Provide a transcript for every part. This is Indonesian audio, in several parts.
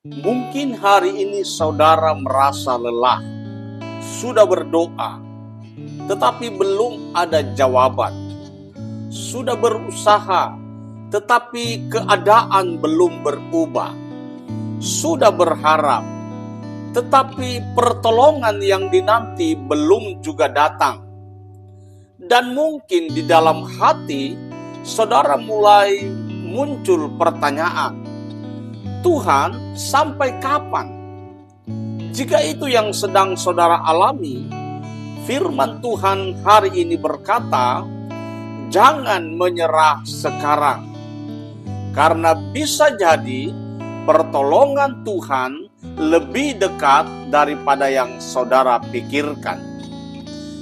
Mungkin hari ini saudara merasa lelah, sudah berdoa, tetapi belum ada jawaban. Sudah berusaha, tetapi keadaan belum berubah. Sudah berharap, tetapi pertolongan yang dinanti belum juga datang. Dan mungkin di dalam hati, saudara mulai muncul pertanyaan, Tuhan, sampai kapan? Jika itu yang sedang saudara alami, firman Tuhan hari ini berkata, jangan menyerah sekarang. Karena bisa jadi pertolongan Tuhan lebih dekat daripada yang saudara pikirkan.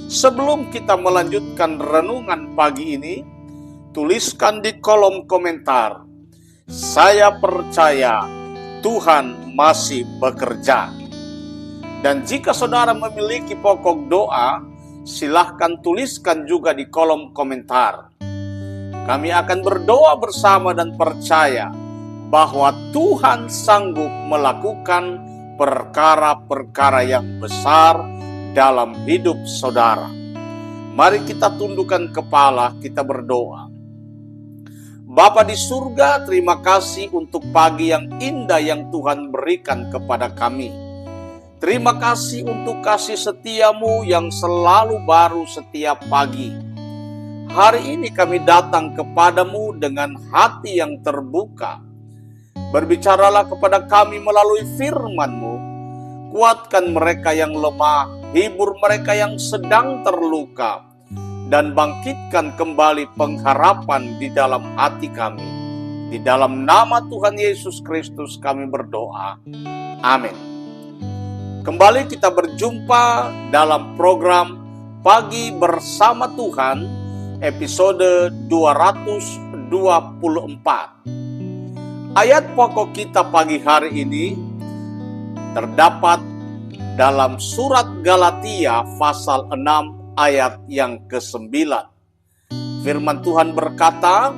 Sebelum kita melanjutkan renungan pagi ini, tuliskan di kolom komentar, saya percaya Tuhan masih bekerja. Dan jika saudara memiliki pokok doa, silahkan tuliskan juga di kolom komentar. Kami akan berdoa bersama dan percaya bahwa Tuhan sanggup melakukan perkara-perkara yang besar dalam hidup saudara. Mari kita tundukkan kepala, kita berdoa. Bapa di surga, terima kasih untuk pagi yang indah yang Tuhan berikan kepada kami. Terima kasih untuk kasih setiamu yang selalu baru setiap pagi. Hari ini kami datang kepadamu dengan hati yang terbuka. Berbicaralah kepada kami melalui firman-Mu. Kuatkan mereka yang lemah, hibur mereka yang sedang terluka, dan bangkitkan kembali pengharapan di dalam hati kami. Di dalam nama Tuhan Yesus Kristus kami berdoa. Amin. Kembali kita berjumpa dalam program Pagi Bersama Tuhan, episode 224. Ayat pokok kita pagi hari ini terdapat dalam surat Galatia pasal 6 ayat yang ke-9. Firman Tuhan berkata,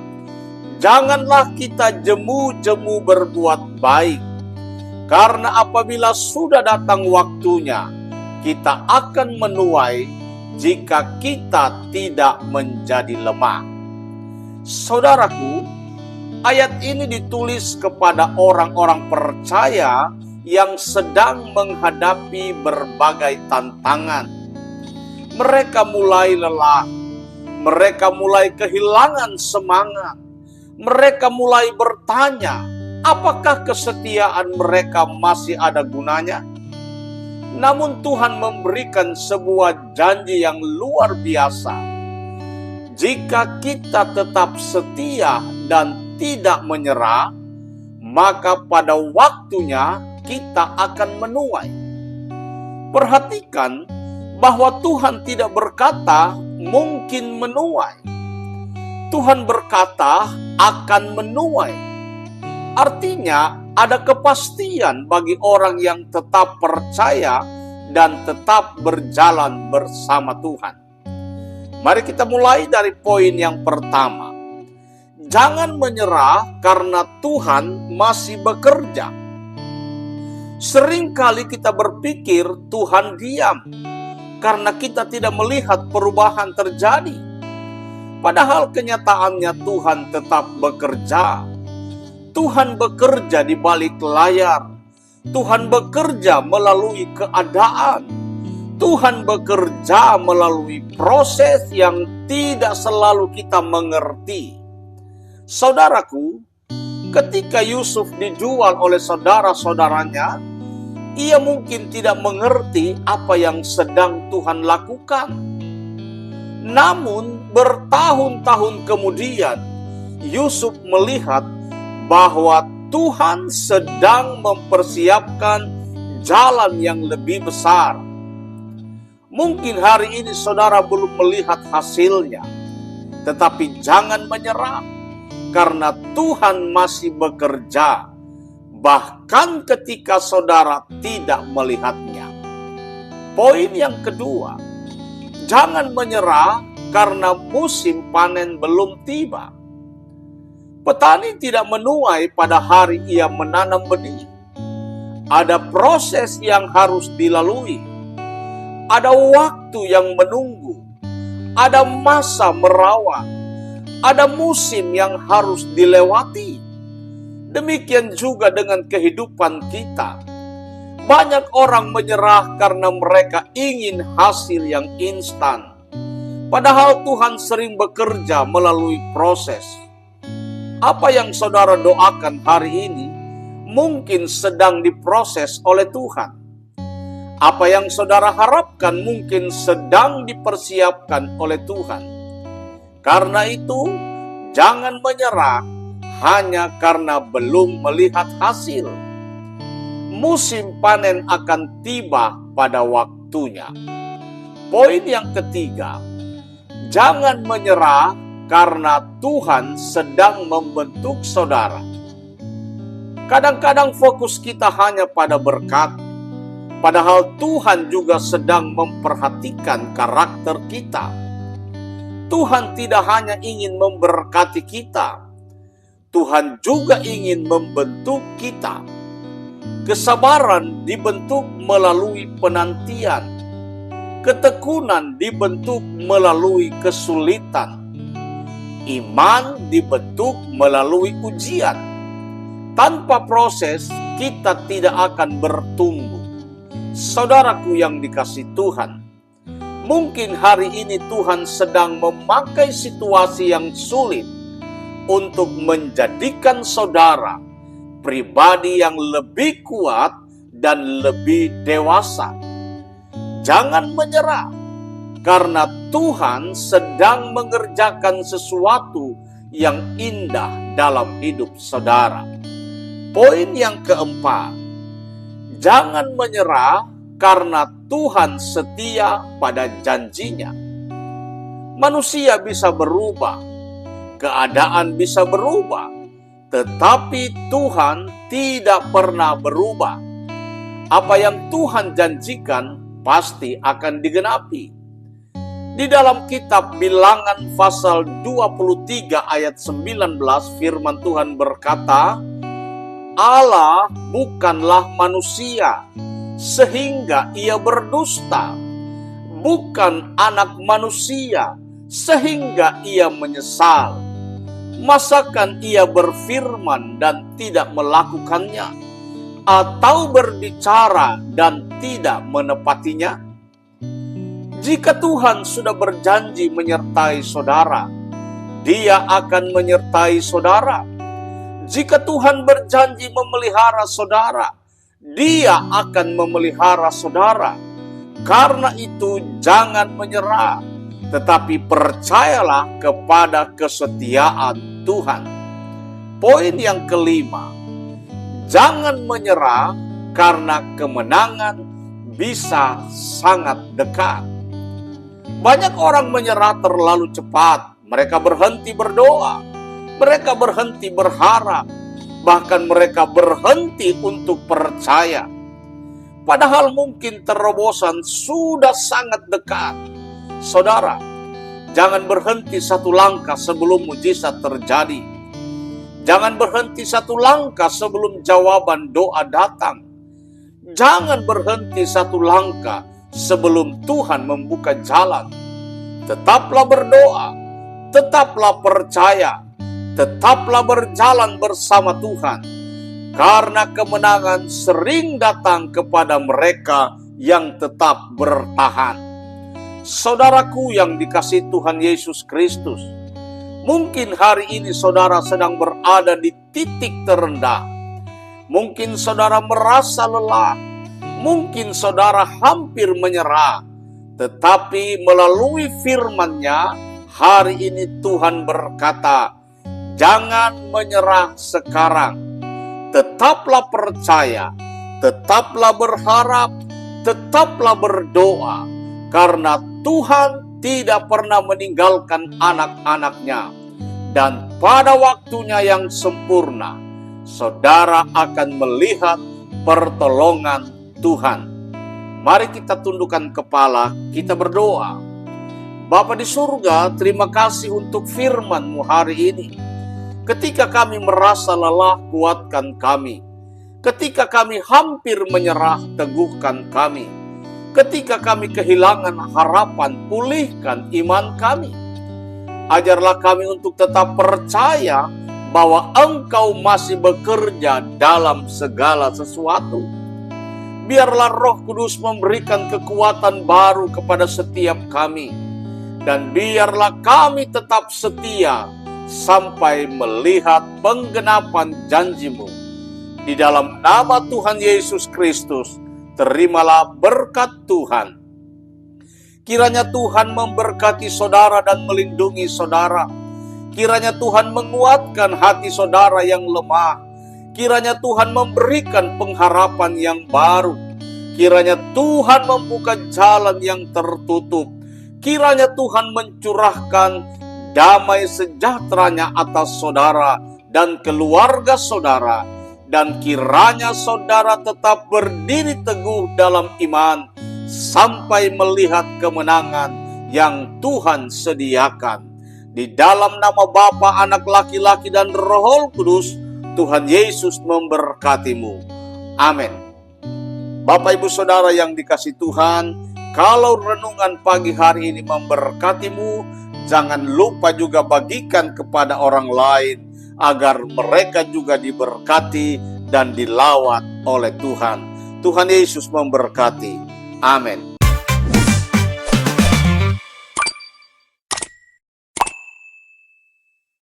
janganlah kita jemu-jemu berbuat baik, karena apabila sudah datang waktunya, kita akan menuai jika kita tidak menjadi lemah. Saudaraku, ayat ini ditulis kepada orang-orang percaya yang sedang menghadapi berbagai tantangan. Mereka mulai lelah, mereka mulai kehilangan semangat, mereka mulai bertanya, apakah kesetiaan mereka masih ada gunanya? Namun Tuhan memberikan sebuah janji yang luar biasa. Jika kita tetap setia dan tidak menyerah, maka pada waktunya kita akan menuai. Perhatikan bahwa Tuhan tidak berkata mungkin menuai. Tuhan berkata akan menuai. Artinya ada kepastian bagi orang yang tetap percaya dan tetap berjalan bersama Tuhan. Mari kita mulai dari poin yang pertama. Jangan menyerah karena Tuhan masih bekerja. Seringkali kita berpikir Tuhan diam karena kita tidak melihat perubahan terjadi. Padahal kenyataannya Tuhan tetap bekerja. Tuhan bekerja di balik layar. Tuhan bekerja melalui keadaan. Tuhan bekerja melalui proses yang tidak selalu kita mengerti. Saudaraku, ketika Yusuf dijual oleh saudara-saudaranya, ia mungkin tidak mengerti apa yang sedang Tuhan lakukan. Namun bertahun-tahun kemudian, Yusuf melihat bahwa Tuhan sedang mempersiapkan jalan yang lebih besar. Mungkin hari ini saudara belum melihat hasilnya, tetapi jangan menyerah, karena Tuhan masih bekerja. Bahkan ketika saudara tidak melihatnya. Poin yang kedua, jangan menyerah karena musim panen belum tiba. Petani tidak menuai pada hari ia menanam benih. Ada proses yang harus dilalui. Ada waktu yang menunggu. Ada masa merawat. Ada musim yang harus dilewati. Demikian juga dengan kehidupan kita. Banyak orang menyerah karena mereka ingin hasil yang instan. Padahal Tuhan sering bekerja melalui proses. Apa yang saudara doakan hari ini mungkin sedang diproses oleh Tuhan. Apa yang saudara harapkan mungkin sedang dipersiapkan oleh Tuhan. Karena itu, jangan menyerah hanya karena belum melihat hasil. Musim panen akan tiba pada waktunya. Poin yang ketiga, jangan menyerah karena Tuhan sedang membentuk saudara. Kadang-kadang fokus kita hanya pada berkat, padahal Tuhan juga sedang memperhatikan karakter kita. Tuhan tidak hanya ingin memberkati kita, Tuhan juga ingin membentuk kita. Kesabaran dibentuk melalui penantian. Ketekunan dibentuk melalui kesulitan. Iman dibentuk melalui ujian. Tanpa proses, kita tidak akan bertumbuh. Saudaraku yang dikasihi Tuhan, mungkin hari ini Tuhan sedang memakai situasi yang sulit untuk menjadikan saudara pribadi yang lebih kuat dan lebih dewasa. Jangan menyerah, karena Tuhan sedang mengerjakan sesuatu yang indah dalam hidup saudara. Poin yang keempat, jangan menyerah karena Tuhan setia pada janjinya. Manusia bisa berubah, keadaan bisa berubah, tetapi Tuhan tidak pernah berubah. Apa yang Tuhan janjikan pasti akan digenapi. Di dalam kitab Bilangan pasal 23 ayat 19 firman Tuhan berkata, Allah bukanlah manusia sehingga ia berdusta, bukan anak manusia sehingga ia menyesal. Masakan ia berfirman dan tidak melakukannya, atau berbicara dan tidak menepatinya? Jika Tuhan sudah berjanji menyertai saudara, Dia akan menyertai saudara. Jika Tuhan berjanji memelihara saudara, Dia akan memelihara saudara. Karena itu jangan menyerah, tetapi percayalah kepada kesetiaan Tuhan. Poin yang kelima, jangan menyerah karena kemenangan bisa sangat dekat. Banyak orang menyerah terlalu cepat. Mereka berhenti berdoa, mereka berhenti berharap, bahkan mereka berhenti untuk percaya. Padahal mungkin terobosan sudah sangat dekat. Saudara, jangan berhenti satu langkah sebelum mujizat terjadi. Jangan berhenti satu langkah sebelum jawaban doa datang. Jangan berhenti satu langkah sebelum Tuhan membuka jalan. Tetaplah berdoa, tetaplah percaya, tetaplah berjalan bersama Tuhan. Karena kemenangan sering datang kepada mereka yang tetap bertahan. Saudaraku yang dikasihi Tuhan Yesus Kristus, mungkin hari ini saudara sedang berada di titik terendah. Mungkin saudara merasa lelah, mungkin saudara hampir menyerah. Tetapi melalui firman-Nya, hari ini Tuhan berkata, jangan menyerah sekarang. Tetaplah percaya, tetaplah berharap, tetaplah berdoa. Karena Tuhan tidak pernah meninggalkan anak-anak-Nya. Dan pada waktunya yang sempurna, saudara akan melihat pertolongan Tuhan. Mari kita tundukkan kepala, kita berdoa. Bapa di surga, terima kasih untuk firman-Mu hari ini. Ketika kami merasa lelah, kuatkan kami. Ketika kami hampir menyerah, teguhkan kami. Ketika kami kehilangan harapan, pulihkan iman kami. Ajarlah kami untuk tetap percaya bahwa Engkau masih bekerja dalam segala sesuatu. Biarlah Roh Kudus memberikan kekuatan baru kepada setiap kami. Dan biarlah kami tetap setia sampai melihat penggenapan janji-Mu. Di dalam nama Tuhan Yesus Kristus, terimalah berkat Tuhan. Kiranya Tuhan memberkati saudara dan melindungi saudara. Kiranya Tuhan menguatkan hati saudara yang lemah. Kiranya Tuhan memberikan pengharapan yang baru. Kiranya Tuhan membuka jalan yang tertutup. Kiranya Tuhan mencurahkan damai sejahteranya atas saudara dan keluarga saudara. Dan kiranya saudara tetap berdiri teguh dalam iman sampai melihat kemenangan yang Tuhan sediakan. Di dalam nama Bapa, Anak laki-laki dan Roh Kudus, Tuhan Yesus memberkatimu. Amin. Bapak Ibu Saudara yang dikasihi Tuhan, kalau renungan pagi hari ini memberkatimu, jangan lupa juga bagikan kepada orang lain, agar mereka juga diberkati dan dilawat oleh Tuhan. Tuhan Yesus memberkati. Amin.